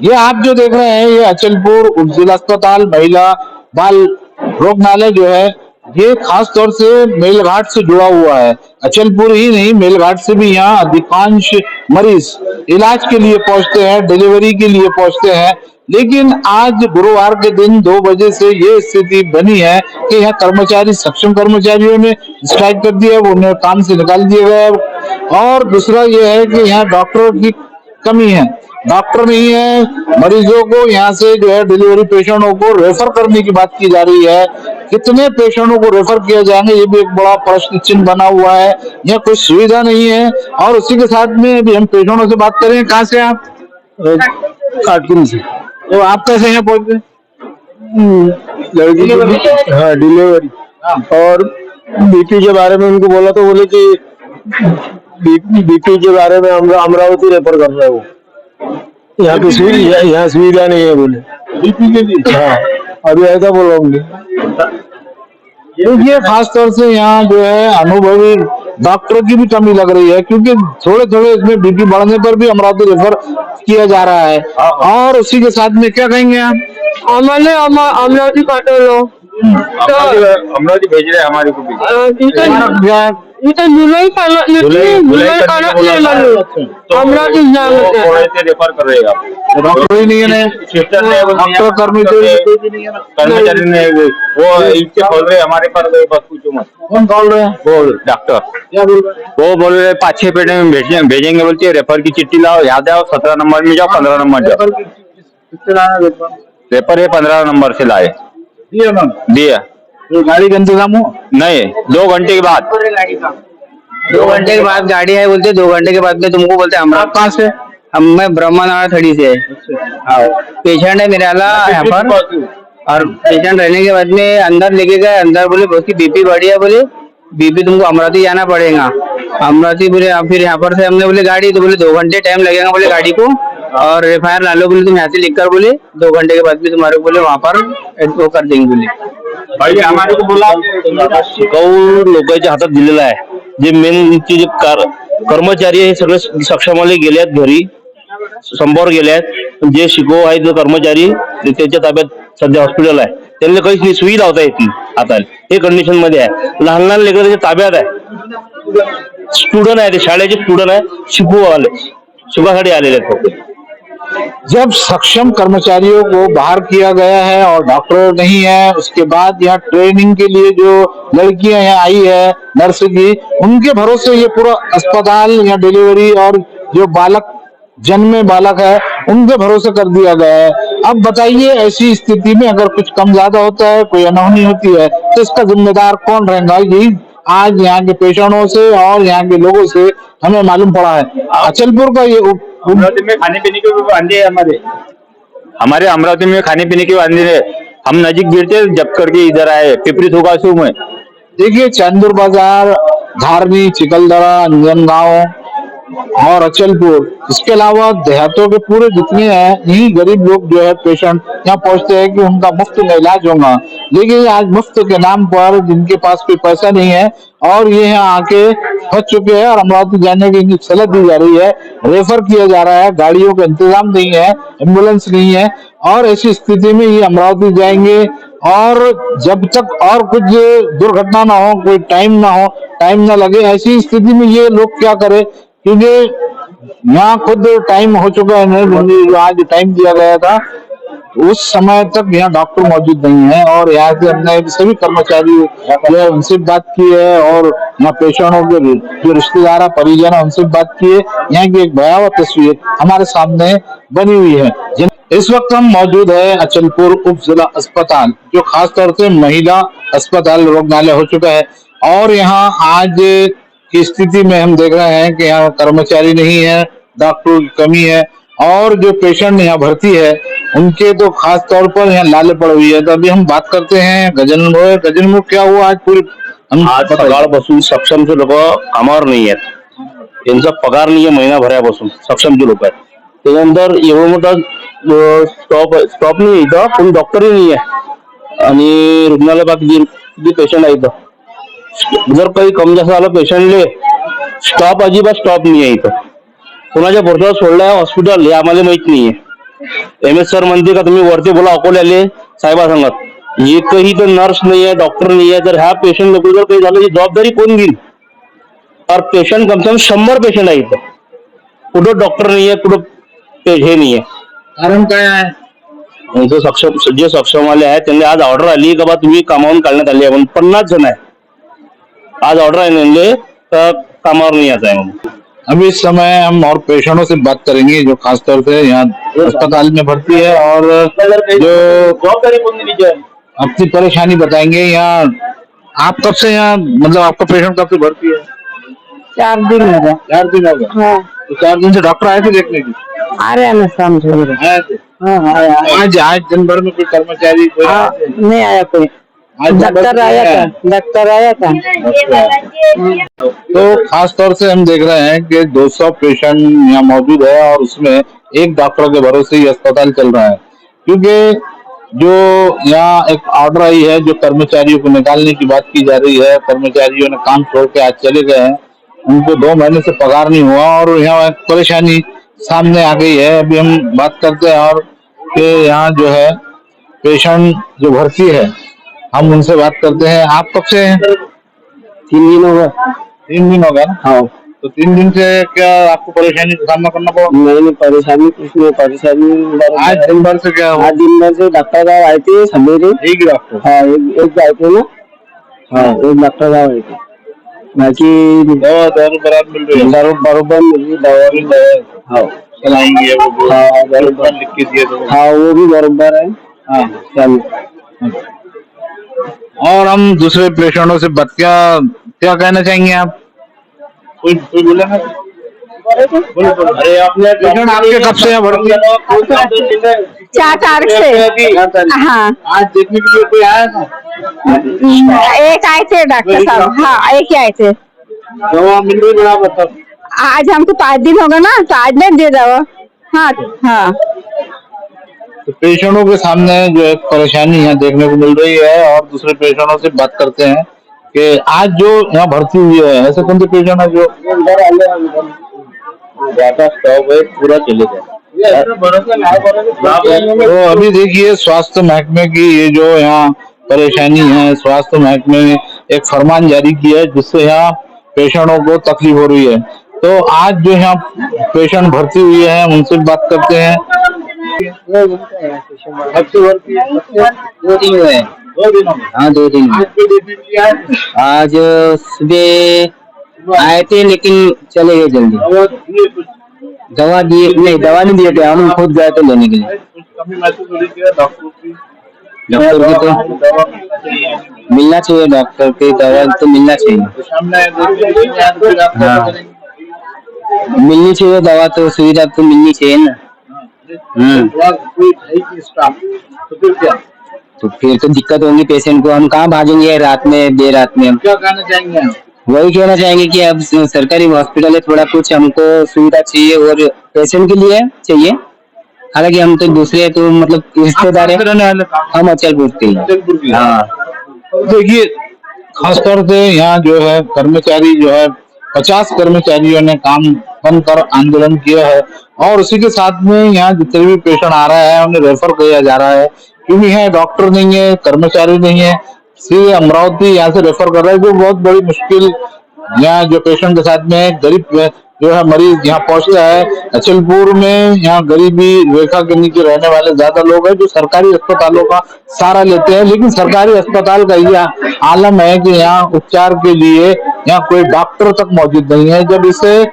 ये आप जो देख रहे हैं ये अचलपुर उप जिला अस्पताल महिला बाल रोगनालय जो है ये खास तौर से मेलघाट से जुड़ा हुआ है। अचलपुर ही नहीं मेलघाट से भी यहाँ अधिकांश मरीज इलाज के लिए पहुंचते हैं, डिलीवरी के लिए पहुंचते हैं। लेकिन आज गुरुवार के दिन 2 बजे से ये स्थिति बनी है कि यहाँ कर्मचारी सक्षम कर्मचारियों ने स्ट्राइक कर दिया, वो उन्हें काम से निकाल दिया गया। और दूसरा ये है कि यहाँ डॉक्टरों की कमी है, डॉक्टर नहीं है। मरीजों को यहाँ से जो है डिलीवरी पेशेंटों को रेफर करने की बात की जा रही है। कितने पेशेंटों को रेफर किया जाएंगे ये भी एक बड़ा प्रश्न चिन्ह बना हुआ है। यहाँ कोई सुविधा नहीं है। और उसी के साथ में अभी हम पेशेंटों से बात करें। कहाँ से आप? काटकुन से। तो आप कैसे यहाँ पहुंच गए? लड़की हाँ डिलीवरी। और बीपी के बारे में उनको बोला तो बोले कि बीपी के बारे में अमरावती रेफर कर रहे हो, यहाँ की सुविधा नहीं है बोले बीपी के लिए। हाँ अभी ऐसा बोला उनने। देखिए खास तौर से यहाँ जो है अनुभवी डॉक्टरों की भी कमी लग रही है, क्योंकि थोड़े थोड़े इसमें बीपी बढ़ने पर भी अमरावती रेफर किया जा रहा है। और उसी के साथ में क्या कहेंगे आप? अमरावती पाठव लो अमरावती भेज रहे हमारे को भी। जुलाई अमरावती रेफर कर रहेगा डॉक्टर ही नहीं है, डॉक्टर कर्मचारी ने वो इनसे बोल रहे हमारे पर बस पूछो मत। कौन बोल रहे हैं? वो डॉक्टर क्या बोल रहे हैं? वो बोल रहे 5-6 पेट में भेजेंगे बोलते हैं। रेफर की चिट्ठी लाओ, याद आओ 17 नंबर में जाओ, 15 नंबर जाओ। रेफर ये 15 नंबर से लाए दिया। तो गाड़ी का इंतजाम हो? नहीं, 2 घंटे के बाद 2 घंटे के बाद गाड़ी है बोलते। 2 घंटे के बाद में तुमको बोलते हैं। आप कहाँ से? मैं ब्रह्मानारा थड़ी से। पेशेंट है मेरे वाला यहाँ पर। और पेशेंट रहने के बाद में अंदर लेके गए। अंदर बोले उसकी बीपी बढ़ी है, बोले बीपी तुमको अमरावती जाना पड़ेगा। अमरावती बोले फिर यहाँ पर से हमने बोले गाड़ी, तो बोले 2 घंटे टाइम लगेगा बोले गाड़ी को। और एफआईआर ला लो बोले तुम यहाँ से लिख कर, बोले 2 घंटे के बाद भी तुम्हारे को बोले वहाँ पर वो कर देंगे बोले। भाई हमारे को बोला शिकाऊ लोकांच्या हातात दिलेला आहे। जे मेन जे कर्मचारी आहे सगळे सक्षमवाले गेले आहेत घरी, संपावर गेले आहेत। जे शिकाऊ आहेत जो कर्मचारी त्याच्या ताब्यात सध्या हॉस्पिटल आहे, त्यांना काहीच नाही सुविधा होता येत नाही आता हे कंडिशन मध्ये आहे। लहान लहान लेकरं त्याच्या ताब्यात आहे। स्टुडंट आहे, ते शाळेचे स्टुडंट आहे, शिकवासाठी आलेले आहेत। जब सक्षम कर्मचारियों को बाहर किया गया है और डॉक्टर नहीं है, उसके बाद यहाँ ट्रेनिंग के लिए जो लड़कियां यहाँ आई है नर्स की, उनके भरोसे ये पूरा अस्पताल या डिलीवरी और जो बालक जन्मे बालक है उनके भरोसे कर दिया गया है। अब बताइए ऐसी स्थिति में अगर कुछ कम ज्यादा होता है, कोई अनहोनी होती है, तो इसका जिम्मेदार कौन रहेगा? यही आज यहाँ के पेशेंटों से और यहाँ के लोगों से हमें मालूम पड़ा है। अचलपुर का ये अमरावती में खाने पीने के वांदे हमारे अमरावती में खाने पीने के वांदे है। हम नजीक गिरते जब करके इधर आए पिपरी थोकासू में। देखिए चांदूर बाजार, धारनी, चिकलदरा, अंजनगांव और अचलपुर, इसके अलावा देहातों के पूरे जितने हैं यही गरीब लोग जो है पेशेंट यहाँ पहुंचते हैं कि उनका मुफ्त में इलाज होगा। लेकिन आज मुफ्त के नाम पर जिनके पास कोई पैसा नहीं है और ये यहाँ आके फंस चुके हैं और अमरावती जाने की इनकी सलाह दी जा रही है, रेफर किया जा रहा है। गाड़ियों का इंतजाम नहीं है, एम्बुलेंस नहीं है। और ऐसी स्थिति में ये अमरावती जाएंगे और जब तक और कुछ दुर्घटना ना हो, कोई टाइम ना लगे, ऐसी स्थिति में ये लोग क्या करें? क्योंकि यहाँ खुद टाइम हो चुका है, जो आज टाइम दिया गया था उस समय तक यहाँ डॉक्टर मौजूद नहीं है। और यहाँ से हमने सभी कर्मचारी जो है उनसे बात की है और यहाँ पेशेंटों के जो रिश्तेदार परिजन है उनसे बात की है। यहाँ की एक भयावह तस्वीर हमारे सामने बनी हुई है। इस वक्त हम मौजूद है अचलपुर उप जिला अस्पताल, जो खास तौर से महिला अस्पताल रोगनालय हो चुका है। और यहाँ आज की स्थिति में हम देख रहे हैं कि यहाँ कर्मचारी नहीं है, डॉक्टर की कमी है और जो पेशेंट यहाँ भर्ती है उनके तो खास तौर पर यहाँ लाले पड़ हुई है। तो अभी हम बात करते हैं गजन क्या हुआ आज पूरी? आज सकाळपासून सक्षम जो लोक कामावर नाही आहेत, त्यांचा पगार नाही आहे महिनाभरापासून सक्षम जे लोक आहेत। त्यानंतर एवढं मोठा स्टॉप नाही इथं, पण डॉक्टरही नाही आहे आणि रुग्णालय बाकी पेशंट आहे इथं। जर काही कमी जास्त झालं पेशंटले अजिबात स्टॉप नाही आहे इथं। कोणाच्या भरोश्यावर सोडलाय हॉस्पिटल हे आम्हाला माहित नाहीये। एम एस सर म्हणते का तुम्ही वरती बोला अकोल्याले साहेबा सांगत एकही तर नर्स नाही आहे, डॉक्टर नाही आहे. जर ह्या पेशंट लोक जर काही झालं, ही जबाबदारी कोण घेईल? और पेशंट कम से कम 100 पेशंट आहे इथं. कुठं डॉक्टर नाहीये, कुठं हे नाहीये. कारण काय आहे? जो सक्षम वाले आहेत त्यांनी आज ऑर्डर आली का बा तुम्ही कामावून काढण्यात आली आहे म्हणून. 50 जण आहे आज ऑर्डर आहे म्हणजे तर कामावर नहीं आता है म्हणून. अभी इस समय हम और पेशेंटों से बात करेंगे जो खासतौर से यहाँ अस्पताल में भर्ती है और जो अपनी परेशानी बताएंगे. यहाँ आप कब से यहाँ मतलब आपका पेशेंट कब से भर्ती है? 4 दिन हो गया। 4 दिन हो गए. हाँ तो 4 दिन से डॉक्टर आए थे देखने की? आ रहे हैं ना शाम से। आए थे. हाँ आया। आज दिन भर में कोई कर्मचारी कोई आए थे? नहीं आया कोई। आज डॉक्टर आया था, डॉक्टर आया था। तो खास तौर से हम देख रहे हैं कि 200 पेशेंट यहाँ मौजूद है और उसमें एक डॉक्टर के भरोसे ही अस्पताल चल रहा है. क्योंकि जो यहाँ एक ऑर्डर आई है, जो कर्मचारियों को निकालने की बात की जा रही है, कर्मचारियों ने काम छोड़ के आज चले गए हैं, उनको 2 महीने से पगार नहीं हुआ और यहाँ एक परेशानी सामने आ गई है. अभी हम बात करते हैं और कि यहाँ जो है पेशेंट जो भर्ती है हम उनसे बात करते हैं. आप कब से हैं? 3 दिन हो गए। 3 दिन हो गया ना? हाँ। तो 3 दिन से क्या आपको परेशानी का सामना करना पड़ा? नहीं परेशानी कुछ नहीं, परेशानी आज दिन भर से क्या हुआ? आज दिन भर से डॉक्टर साहब आए थे सवेरे। एक डॉक्टर? हाँ एक आए थे ना। हाँ एक डॉक्टर साहब आए थे, बाकी दवा दारू बराबर मिल रही है? दारू बरोबर मिली, दवा भी हाँ चलाएंगे वो? हाँ बराबर लिख के दिए तो? हाँ वो भी बरोबर है। हाँ. चलो और हम दूसरे पेशेंटों से बात क्या कहना चाहेंगे आप? कोई बोले ना? बोलो. अरे आपने पेशेंट आपके कब से भर्ती है? 4 तारीख से। हाँ आज देखने के लिए कोई आया था? एक आए थे डॉक्टर साहब। हाँ एक ही आए थे। दवा मिल रही बराबर तब? आज हमको 5 दिन हो गए ना, तो आज नहीं दे दवा। हाँ हाँ तो पेशेंटों के सामने जो एक परेशानी यहाँ देखने को मिल रही है और दूसरे पेशेंटों से बात करते हैं कि आज जो यहाँ भर्ती हुई है, ऐसे कौन से पेशेंट है जो पूरा चले गए? तो अभी देखिए स्वास्थ्य महकमे की ये जो यहाँ परेशानी है, स्वास्थ्य महकमे ने एक फरमान जारी किया है जिससे यहाँ पेशेंटों को तकलीफ हो रही है. तो आज जो यहाँ पेशेंट भर्ती हुई है उनसे बात करते हैं. 2 दिन हुए हैं। 2 दिन हो गए. हाँ 2 दिन आज कोई देखने के लिए आए थे? आज सुबह आए थे लेकिन चले गए जल्दी। दवा दिए कुछ? दवा दिए नहीं, दवा नहीं दिए थे, हम खुद गए थे लेने के लिए। कुछ कमी महसूस हो रही थी डॉक्टर की? डॉक्टर की तो दवा मिलना चाहिए. मिलना चाहिए, डॉक्टर की दवा तो मिलना चाहिए। तो सामने देखने के लिए आज फिर आप क्या हाँ। करेंगे? मिलनी चाहिए दवा, तो सुविधा तो मिलनी चाहिए ना। कोई है कि स्टाफ तो फिर क्या? तो फिर तो दिक्कत होगी पेशेंट को, हम कहाँ भागेंगे रात में, देर रात में। हम क्या कहना चाहेंगे आप? वही कहना चाहेंगे कि अब सरकारी हॉस्पिटल है, थोड़ा कुछ हमको सुविधा चाहिए और पेशेंट के लिए चाहिए। हालांकि हम तो दूसरे तो मतलब रिश्तेदार है, रहने वाले हम अचलपुर के हैं। अचलपुर की? हाँ देखिए खासतौर से यहाँ जो है कर्मचारी जो है 50 कर्मचारियों ने काम बंद कर आंदोलन किया है और उसी के साथ में यहाँ जितने भी पेशेंट आ रहा है उन्हें रेफर किया जा रहा है क्योंकि यहाँ डॉक्टर नहीं है, कर्मचारी नहीं है. सीधे अमरावती यहाँ से रेफर कर रहा है जो बहुत बड़ी मुश्किल. यहाँ जो पेशेंट के साथ में गरीब जो है मरीज यहाँ पहुंचता है. अचलपुर में यहाँ गरीबी रेखा के नीचे रहने वाले ज्यादा लोग हैं जो सरकारी अस्पतालों का सहारा लेते हैं, लेकिन सरकारी अस्पताल का यह आलम है कि यहाँ उपचार के लिए यहाँ कोई डॉक्टर तक मौजूद नहीं है. जब इसे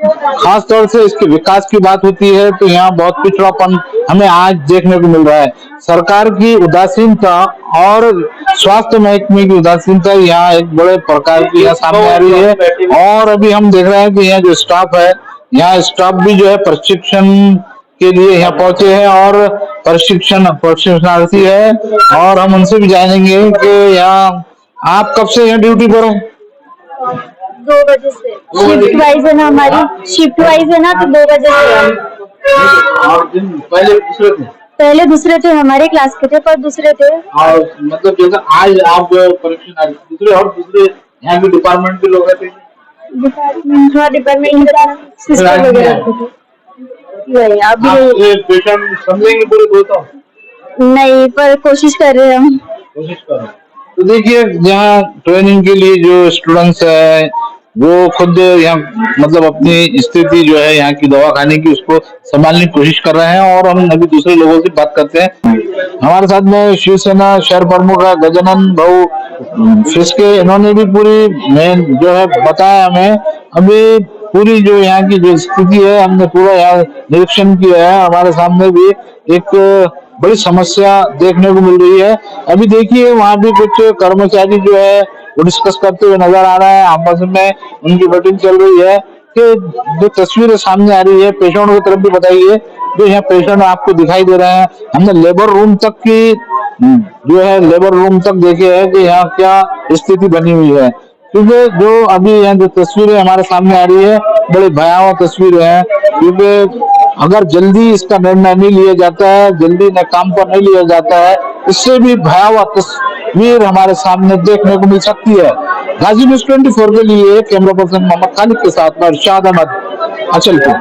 खास तौर से इसके विकास की बात होती है तो यहाँ बहुत पिछड़ापन हमें आज देखने को मिल रहा है. सरकार की उदासीनता और स्वास्थ्य महकमे की उदासीनता यहाँ एक बड़े प्रकार की यहाँ सामने आ रही है. और अभी हम देख रहे हैं कि यहाँ जो स्टाफ है, यहाँ स्टाफ भी जो है प्रशिक्षण के लिए यहाँ पहुंचे हैं और प्रशिक्षणार्थी है और हम उनसे भी जानेंगे कि यहाँ आप कब से यहाँ ड्यूटी पर है? 2 बजे से शिफ्ट वाइज है ना, हमारी शिफ्ट वाइज है ना, तो 2 बजे से हम। और दिन पहले दूसरे थे, हमारे क्लास के थे पर दूसरे थे। और मतलब जैसे आज आप जो परीक्षा दूसरे यहाँ के डिपार्टमेंट के लोग थे? डिपार्टमेंट, हाँ डिपार्टमेंट सिस्टर वगैरह थे। नहीं अभी पेशेंट समझेंगे पूरे बोलता नहीं, पर कोशिश कर रहे हैं हम। कोशिश करो। तो देखिए यहाँ ट्रेनिंग के लिए जो स्टूडेंट्स है वो खुद यहाँ मतलब अपनी स्थिति जो है यहाँ की दवाखाने की उसको संभालने की कोशिश कर रहे हैं और हम अभी दूसरे लोगों से बात करते हैं। हमारे साथ में शिवसेना शहर प्रमुख है गजानन भाऊ फिसके, इन्होंने भी पूरी मेन जो है बताया हमें। अभी पूरी जो यहाँ की जो स्थिति है हमने पूरा यहाँ निरीक्षण किया है, हमारे सामने भी एक बड़ी समस्या देखने को मिल रही है। अभी देखिए वहां भी कुछ कर्मचारी जो है वो डिस्कस करते हुए नजर आ रहे हैं, आपस में उनकी मीटिंग चल रही है कि जो तस्वीरें सामने आ रही है पेशेंट की तरफ भी बताइए। जो यहाँ पेशेंट आपको दिखाई दे रहे हैं, हमने लेबर रूम तक की जो है लेबर रूम तक देखे है कि यहाँ क्या स्थिति बनी हुई है, क्योंकि जो अभी यहाँ जो तस्वीरें हमारे सामने आ रही है बड़ी भयावह तस्वीरें हैं। क्योंकि अगर जल्दी इसका निर्णय नहीं लिया जाता है, जल्दी न काम पर नहीं लिया जाता है, इससे भी भयावह तस्वीर हमारे सामने देखने को मिल सकती है। गाजी न्यूज़ 24 के लिए कैमरा पर्सन मोहम्मद खालिद के साथ में इरशाद अहमद, अचलपुर।